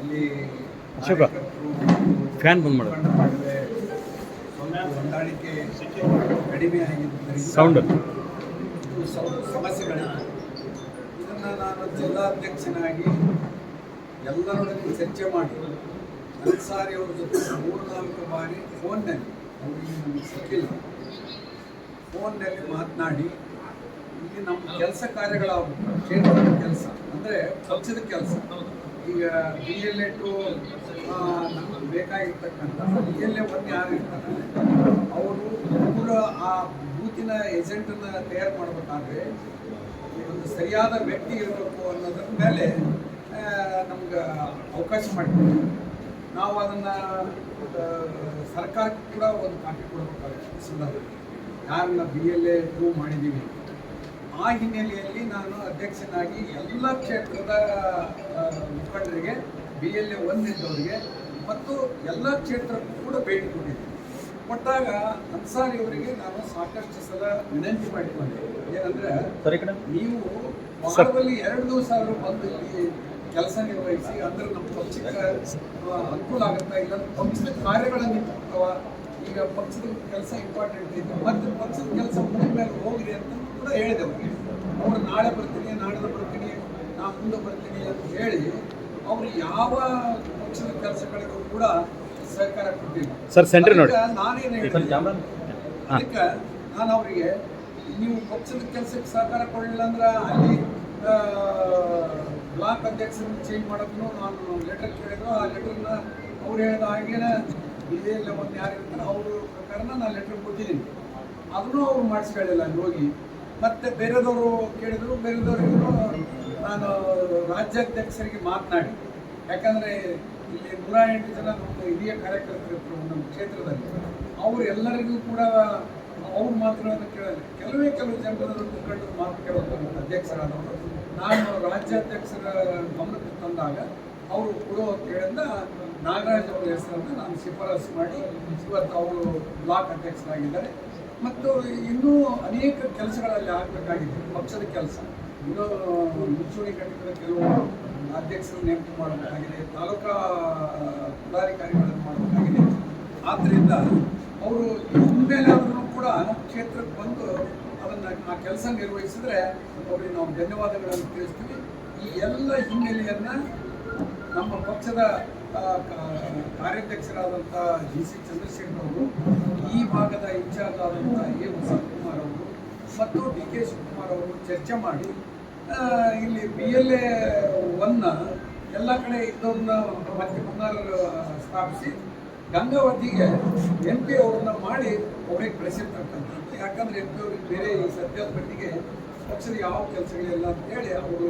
ಇಲ್ಲಿ ಅಶೋಕ ಫ್ಯಾನ್ ಬಂದ್ ಮಾಡು ಸ್ವಲ್ಪ ಹೊಂದಾಣಿಕೆ ಕಡಿಮೆ ಆಗಿದ್ದರಿಂದ ಸೌಂಡ್ ಸಮಸ್ಯೆಗಳಿತ್ತು. ಇದನ್ನು ನಾನು ಜಿಲ್ಲಾಧ್ಯಕ್ಷನಾಗಿ ಎಲ್ಲರೊಡನೆ ಚರ್ಚೆ ಮಾಡಿ ಅನ್ಸಾರಿ ಅವ್ರ ಜೊತೆ 3-4 ಬಾರಿ ಫೋನ್ನಲ್ಲಿ ಅವರಿಗೆ ನಮಗೆ ಸಿಕ್ಕಿಲ್ಲ, ಫೋನ್ನಲ್ಲಿ ಮಾತನಾಡಿ ಇಲ್ಲಿ ನಮ್ಮ ಕೆಲಸ ಕಾರ್ಯಗಳ ಕ್ಷೇತ್ರದ ಕೆಲಸ ಅಂದರೆ ಪಕ್ಷದ ಕೆಲಸ. ಈಗ BLA 2 ನಮಗೆ ಬೇಕಾಗಿರ್ತಕ್ಕಂಥ BLA 1 ಯಾರು ಇರ್ತಾರೆ ಅವರು ಪೂರ ಆ ಬೂತಿನ ಏಜೆಂಟನ್ನು ತಯಾರು ಮಾಡಬೇಕಾದ್ರೆ ಒಂದು ಸರಿಯಾದ ವ್ಯಕ್ತಿ ಇರಬೇಕು ಅನ್ನೋದ್ರ ಮೇಲೆ ನಮ್ಗೆ ಅವಕಾಶ ಮಾಡಿಕೊಡ್ತೀವಿ. ನಾವು ಅದನ್ನು ಸರ್ಕಾರಕ್ಕೆ ಕೂಡ ಒಂದು ಕಾಪಿ ಕೊಡಬೇಕಾಗುತ್ತೆ ಸಂದರ್ಭದಲ್ಲಿ ಯಾರನ್ನ BLA 2 ಮಾಡಿದ್ದೀವಿ. ಆ ಹಿನ್ನೆಲೆಯಲ್ಲಿ ನಾನು ಅಧ್ಯಕ್ಷನಾಗಿ ಎಲ್ಲ ಕ್ಷೇತ್ರದ ಮುಖಂಡರಿಗೆ BLA 1 ಇದ್ದವರಿಗೆ ಮತ್ತು ಎಲ್ಲ ಕ್ಷೇತ್ರಕ್ಕೂ ಕೂಡ ಭೇಟಿ ಕೊಟ್ಟಿದ್ದೀನಿ. ಕೊಟ್ಟಾಗ ಅನ್ಸಾರಿ ಅವರಿಗೆ ನಾನು ಸಾಕಷ್ಟು ಸಲ ವಿನಂತಿ ಮಾಡಿಕೊಂಡೆ. ಏನಂದರೆ ನೀವು ವಾರದಲ್ಲಿ 2 ದಿವಸ ಆದರೂ ಬಂದು ಇಲ್ಲಿ ಕೆಲಸ ನಿರ್ವಹಿಸಿ ಅಂದರೆ ನಮ್ಮ ಪಕ್ಷಕ್ಕೆ ಅನುಕೂಲ ಆಗುತ್ತಾ ಇಲ್ಲ, ಪಕ್ಷದ ಕಾರ್ಯಗಳನ್ನು ನಿಂತಿರ್ತಾವ. ಈಗ ಪಕ್ಷದ ಕೆಲಸ ಇಂಪಾರ್ಟೆಂಟ್ ಇದೆ ಮತ್ತು ಪಕ್ಷದ ಕೆಲಸ ಮುಗಿದ ಮೇಲೆ ಹೋಗ್ರಿ ಅಂತ ಕೂಡ ಹೇಳಿದೆ ಅವರಿಗೆ. ಅವರು ನಾಳೆ ಬರ್ತೀನಿ, ನಾಡಿದ್ದು ಬರ್ತೀನಿ, ನಾ ಮುಂದೆ ಬರ್ತೀನಿ ಅಂತ ಹೇಳಿ ಅವರು ಯಾವ ಪಕ್ಷದ ಕೆಲಸಗಳಿಗೂ ಕೂಡ ಸಹಕಾರ ಕೊಟ್ಟಿಲ್ಲ. ಸರ್ ಸೆಂಟ್ರ್ ನೋಡಿ, ನಾನೇನು ಹೇಳಿದೆ ಅದಕ್ಕೆ ನಾನು ಅವರಿಗೆ ನೀವು ಪಕ್ಷದ ಕೆಲಸಕ್ಕೆ ಸಹಕಾರ ಕೊಡಲಿಲ್ಲ ಅಂದ್ರೆ ಅಲ್ಲಿ ಬ್ಲಾಕ್ ಅಧ್ಯಕ್ಷರನ್ನು ಚೇಂಜ್ ಮಾಡೋದನ್ನು ನಾನು ಲೆಟರ್ ಕೇಳಿದ್ರು. ಆ ಲೆಟರ್ನ ಅವ್ರು ಹೇಳಿದ ಹಾಗೇನೆ BLA 1 ಯಾರು ಇರ್ತಾರೆ ಅವ್ರ ಪ್ರಕಾರನ ನಾನು ಲೆಟರ್ ಕೊಟ್ಟಿದ್ದೀನಿ. ಅದನ್ನು ಅವ್ರು ಮಾಡಿಸ್ಕೊಳ್ಳಿಲ್ಲ ಅಲ್ಲಿ ಹೋಗಿ. ಮತ್ತು ಬೇರೆದವರು ಕೇಳಿದ್ರು, ಬೇರೆದವರಿಗೂ ನಾನು ರಾಜ್ಯಾಧ್ಯಕ್ಷರಿಗೆ ಮಾತನಾಡಿ, ಯಾಕಂದರೆ ಇಲ್ಲಿ 108 ಜನ ನಮ್ಮ ಹಿರಿಯ ಕಾರ್ಯಕರ್ತರು ನಮ್ಮ ಕ್ಷೇತ್ರದಲ್ಲಿ ಅವರು ಎಲ್ಲರಿಗೂ ಕೂಡ ಅವ್ರ ಮಾತುಗಳನ್ನು ಕೇಳಲ್ಲ. ಕೆಲವು ಜನರ ಮುಖಂಡರು ಮಾತು ಕೇಳೋದು ಅಧ್ಯಕ್ಷರಾದವರು ನಾನು ರಾಜ್ಯಾಧ್ಯಕ್ಷರ ಗಮನಕ್ಕೆ ತಂದಾಗ ಅವರು ಕೊಡೋ ಕೇಳಿದ ನಾಗರಾಜ್ ಅವರ ಹೆಸರನ್ನು ನಾನು ಶಿಫಾರಸು ಮಾಡಿ ಇವತ್ತು ಅವರು ಬ್ಲಾಕ್ ಅಧ್ಯಕ್ಷರಾಗಿದ್ದಾರೆ. ಮತ್ತು ಇನ್ನೂ ಅನೇಕ ಕೆಲಸಗಳಲ್ಲಿ ಆಗಬೇಕಾಗಿದೆ ಪಕ್ಷದ ಕೆಲಸ. ಇನ್ನೂ ಮುಂಚೂಣಿ ಘಟಕದ ಕೆಲವು ಅಧ್ಯಕ್ಷರು ನೇಮಕ ಮಾಡಬೇಕಾಗಿದೆ, ತಾಲೂಕಾ ಪದಾಧಿಕಾರಿಗಳನ್ನು ಮಾಡಬೇಕಾಗಿದೆ. ಆದ್ದರಿಂದ ಅವರು ಮುಂದೆಲ್ಲಾದ್ರೂ ಕೂಡ ಕ್ಷೇತ್ರಕ್ಕೆ ಬಂದು ಅದನ್ನು ಆ ಕೆಲಸ ನಿರ್ವಹಿಸಿದ್ರೆ ಅವರಿಗೆ ನಾವು ಧನ್ಯವಾದಗಳನ್ನು ತಿಳಿಸ್ತೀವಿ. ಈ ಎಲ್ಲ ಹಿನ್ನೆಲೆಯನ್ನು ನಮ್ಮ ಪಕ್ಷದ ಕಾರ್ಯಾಧ್ಯಕ್ಷರಾದಂಥ GC ಚಂದ್ರಶೇಖರ್ ಅವರು, ಈ ಭಾಗದ ಇನ್ಚಾರ್ಜ್ ಆದಂಥ A ವಸಂತಕುಮಾರ್ ಅವರು ಮತ್ತು DK ಶಿವಕುಮಾರ್ ಅವರು ಚರ್ಚೆ ಮಾಡಿ ಇಲ್ಲಿ BLA 1 ಎಲ್ಲ ಕಡೆ ಇದ್ದವ್ರನ್ನ ಮತ್ತೆ ಪುನರ್ ಸ್ಥಾಪಿಸಿ ಗಂಗಾವತಿಗೆ MP ಅವ್ರನ್ನ ಮಾಡಿ ಅವ್ರಿಗೆ ಕಳಿಸಿರ್ತಕ್ಕಂಥದ್ದು. ಯಾಕಂದರೆ MP ಅವ್ರಿಗೆ ಬೇರೆ ಈ ಸದ್ಯದ ಮಟ್ಟಿಗೆ ಪಕ್ಷದ ಯಾವ ಕೆಲಸಗಳಿಲ್ಲ ಅಂತೇಳಿ ಅವರು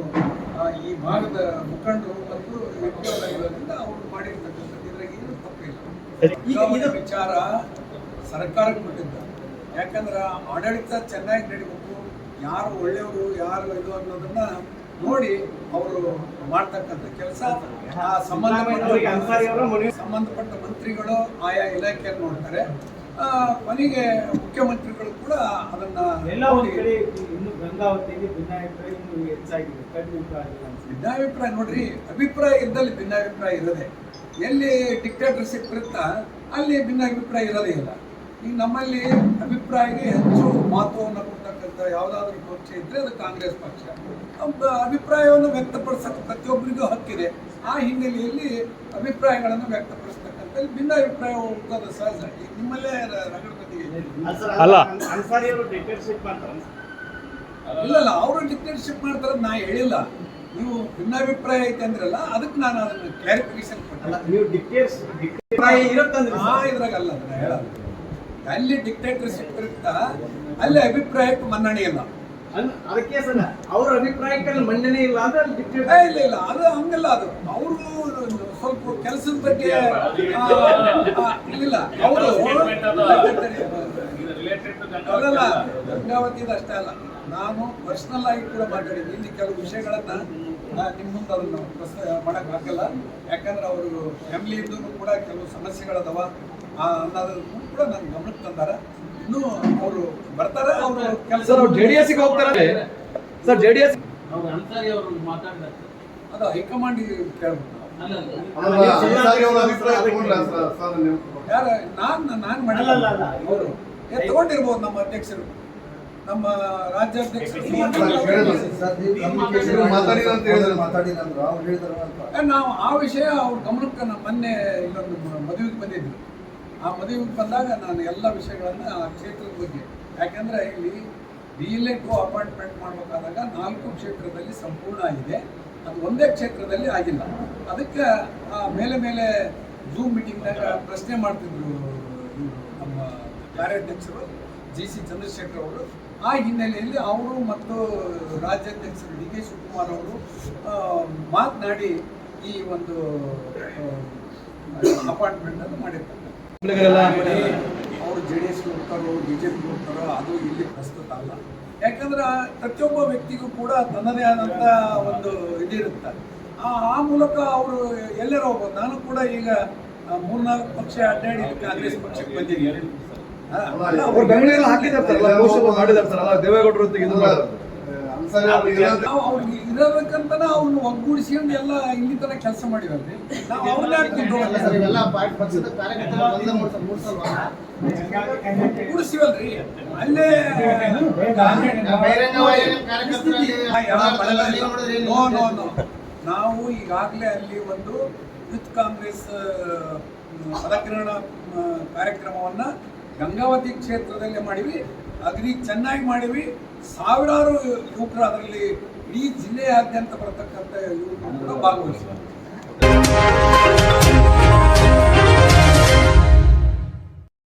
ಈ ಭಾಗದ ಮುಖಂಡರು ಮತ್ತು MP ಅವರಿಂದ ಅವರು ಮಾಡಿರ್ತಕ್ಕಂಥದ್ದು. ಇದ್ರಾಗ ಏನು ತಪ್ಪಿಲ್ಲ. ಈಗ ವಿಚಾರ ಸರ್ಕಾರಕ್ಕೆ ಬಿಟ್ಟಿದ್ದ. ಯಾಕಂದ್ರೆ ಆಡಳಿತ ಚೆನ್ನಾಗಿ ನಡಿಬೇಕು, ಯಾರು ಒಳ್ಳೆಯವರು ಯಾರು ಇದು ಅನ್ನೋದನ್ನ ನೋಡಿ ಅವರು ಮಾಡ್ತಕ್ಕಂಥ ಕೆಲಸ. ಸಂಬಂಧಪಟ್ಟ ಮಂತ್ರಿಗಳು ಆಯಾ ಇಲಾಖೆಯನ್ನು ನೋಡ್ತಾರೆ. ಕೊನೆಗೆ ಮುಖ್ಯಮಂತ್ರಿಗಳು ಕೂಡ ಅದನ್ನ ಭಿನ್ನಾಭಿಪ್ರಾಯ ನೋಡ್ರಿ, ಅಭಿಪ್ರಾಯ ಇದ್ದಲ್ಲಿ ಭಿನ್ನಾಭಿಪ್ರಾಯ ಇರೋದೆ. ಎಲ್ಲಿ ಡಿಕ್ಟೇಟರ್ಶಿಪ್ ಇರುತ್ತಾ ಅಲ್ಲಿ ಭಿನ್ನಾಭಿಪ್ರಾಯ ಇರೋದೇ ಇಲ್ಲ. ಈಗ ನಮ್ಮಲ್ಲಿ ಅಭಿಪ್ರಾಯಕ್ಕೆ ಹೆಚ್ಚು ಮಹತ್ವವನ್ನು ಕೊಡ್ತಕ್ಕಂಥ ಯಾವುದಾದ್ರೂ ಪಕ್ಷ ಇದ್ದರೆ ಅದು ಕಾಂಗ್ರೆಸ್ ಪಕ್ಷ. ಅಭಿಪ್ರಾಯವನ್ನು ವ್ಯಕ್ತಪಡಿಸೋಕ್ಕೆ ಪ್ರತಿಯೊಬ್ಬರಿಗೂ ಹಕ್ಕಿದೆ. ಆ ಹಿನ್ನೆಲೆಯಲ್ಲಿ ಅಭಿಪ್ರಾಯಗಳನ್ನು ವ್ಯಕ್ತಪಡಿಸ್ತಕ್ಕಂಥ ಭಿನ್ನಾಭಿಪ್ರಾಯ ಹೋಗೋದು ಸಹಜ. ಈಗ ನಿಮ್ಮಲ್ಲೇ ಇಲ್ಲಲ್ಲ, ಅವರು ಡಿಕ್ಟೇಟರ್ಶಿಪ್ ಮಾಡ್ತಾರೆ ನಾ ಹೇಳಿಲ್ಲ. ನೀವು ಭಿನ್ನಾಭಿಪ್ರಾಯ ಐತೆ ಅಂದ್ರಲ್ಲ, ಅದಕ್ಕೆ ನಾನು ಅದನ್ನು ಕ್ಲಾರಿಫಿಕೇಶನ್ ಇದ್ರಾಗಲ್ಲ ಅದನ್ನ ಹೇಳಲ್ಲ. ಅಲ್ಲಿ ಡಿಕ್ಟೇಟರ್ಶಿಪ್ ಇರುತ್ತಾ ಅಲ್ಲಿ ಅಭಿಪ್ರಾಯಕ್ಕೆ ಮನ್ನಣೆ ಇಲ್ಲ. ಅದಕ್ಕೆ ಸರ್ ಅವ್ರ ಅಭಿಪ್ರಾಯಕ್ಕೆ ಮನ್ನಣೆ ಇಲ್ಲ ಅಂದ್ರೆ ಇಲ್ಲ ಅದು ಹಂಗಲ್ಲ. ಅದು ಅವರು ಸ್ವಲ್ಪ ಕೆಲಸದ ಬಗ್ಗೆ ಇಲ್ಲ. ಅವರು ಅಲ್ಲಲ್ಲ, ಗಂಗಾವತಿದು ಅಷ್ಟೇ ಅಲ್ಲ, ನಾನು ಪರ್ಸನಲ್ ಆಗಿ ಕೂಡ ಮಾತಾಡಿದ್ದೀನಿ. ಇಲ್ಲಿ ಕೆಲವು ವಿಷಯಗಳನ್ನ ನಿಮ್ಮ ಮುಂದೆ ಅದನ್ನು ಮಾಡಕ್ ಆಗಲ್ಲ. ಯಾಕಂದ್ರೆ ಅವರು ಫ್ಯಾಮಿಲಿಯಿಂದ ಕೂಡ ಕೆಲವು ಸಮಸ್ಯೆಗಳದಾವ ಅನ್ನೋದನ್ನು ಕೂಡ ನನ್ನ ಗಮನಕ್ಕೆ ತಂದಾರ. ಇನ್ನೂ ಅವರು ಬರ್ತಾರೆ, ಅವರು ಕೆಲಸ JDS ಗೆ ಹೋಗ್ತಾರೆ ಸರ್. JDS ಅದು ಹೈಕಮಾಂಡ್ ಕೇಳ್ಬೇಕು. ಯಾರು ನಾನು ಮಾಡಿಲ್ಲ. ಅವರು ತಗೊಂಡಿರ್ಬೋದು ನಮ್ಮ ಅಧ್ಯಕ್ಷರು, ನಮ್ಮ ರಾಜ್ಯಾಧ್ಯಕ್ಷರು. ನಾವು ಆ ವಿಷಯ ಅವ್ರ ಗಮನಕ್ಕೆ ನಾನು ಮೊನ್ನೆ ಇಲ್ಲೊಂದು ಮದುವೆಗೆ ಬಂದಿದ್ವಿ. ಆ ಮದುವೆಗೆ ಬಂದಾಗ ನಾನು ಎಲ್ಲ ವಿಷಯಗಳನ್ನು ಆ ಕ್ಷೇತ್ರದ ಬಗ್ಗೆ, ಯಾಕೆಂದರೆ ಇಲ್ಲಿ DLA2 ಅಪಾಯಿಂಟ್ಮೆಂಟ್ ಮಾಡಬೇಕಾದಾಗ 4 ಕ್ಷೇತ್ರದಲ್ಲಿ ಸಂಪೂರ್ಣ ಆಗಿದೆ, ಅದು ಒಂದೇ ಕ್ಷೇತ್ರದಲ್ಲಿ ಆಗಿಲ್ಲ. ಅದಕ್ಕೆ ಮೇಲೆ ಝೂಮ್ ಮೀಟಿಂಗ್ನಾಗ ಪ್ರಶ್ನೆ ಮಾಡ್ತಿದ್ರು ನಮ್ಮ ಕಾರ್ಯಾಧ್ಯಕ್ಷರು GC ಚಂದ್ರಶೇಖರ್ ಅವರು. ಆ ಹಿನ್ನೆಲೆಯಲ್ಲಿ ಅವರು ಮತ್ತು ರಾಜ್ಯಾಧ್ಯಕ್ಷರು DK ಶಿವಕುಮಾರ್ ಅವರು ಮಾತನಾಡಿ ಈ ಒಂದು ಅಪಾಯಿಂಟ್ಮೆಂಟ್ ಅನ್ನು ಮಾಡಿರ್ತಾರೆ. ಅವರು JDS ಹೋಗ್ತಾರೋ BJP ಹೋಗ್ತಾರೋ ಅದು ಇಲ್ಲಿ ಪ್ರಸ್ತುತ ಅಲ್ಲ. ಯಾಕಂದ್ರೆ ಪ್ರತಿಯೊಬ್ಬ ವ್ಯಕ್ತಿಗೂ ಕೂಡ ತನ್ನದೇ ಆದಂಥ ಒಂದು ಇದಿರುತ್ತೆ. ಆ ಮೂಲಕ ಅವರು ಎಲ್ಲರೂ ಹೋಗ್ಬೋದು. ನಾನು ಕೂಡ ಈಗ 3-4 ಪಕ್ಷ ಅಡ್ಡಾಡಿ ಕಾಂಗ್ರೆಸ್ ಪಕ್ಷಕ್ಕೆ ಬಂದಿದ್ದೀನಿ. ಬೆಂಗಳೂರು ಹಾಕಿದಾರಲ್ಲ, ಮಾಡಿದಾರಲ್ಲ ದೇವೇಗೌಡರು ಅವ್ರಿಗೆ ಇರೋದಕ್ಕಂತನ ಅವ್ರನ್ನ ಒಗ್ಗೂಡಿಸ್ಕೊಂಡು ಎಲ್ಲ ಇಲ್ಲಿ ತನಕ ಕೆಲಸ ಮಾಡಿವಲ್ರಿ. ನಾವು ಅವ್ರನ್ನ ಕೂಡಿಸ್ತೀವಲ್ರಿ ಅಲ್ಲೇ. ನಾವು ಈಗಾಗಲೇ ಅಲ್ಲಿ ಒಂದು ಯೂತ್ ಕಾಂಗ್ರೆಸ್ ಪದಗ್ರಹಣ ಕಾರ್ಯಕ್ರಮವನ್ನು ಗಂಗಾವತಿ ಕ್ಷೇತ್ರದಲ್ಲಿ ಮಾಡಿವಿ. ಅಗ್ರಿ ಚೆನ್ನಾಗಿ ಮಾಡಿವಿ. ಸಾವಿರಾರು ಯುವಕರು ಅದರಲ್ಲಿ ಇಡೀ ಜಿಲ್ಲೆಯಾದ್ಯಂತ ಬರತಕ್ಕಂಥ ಯುವಕರು ಕೂಡ ಭಾಗವಹಿಸಿದ್ದಾರೆ.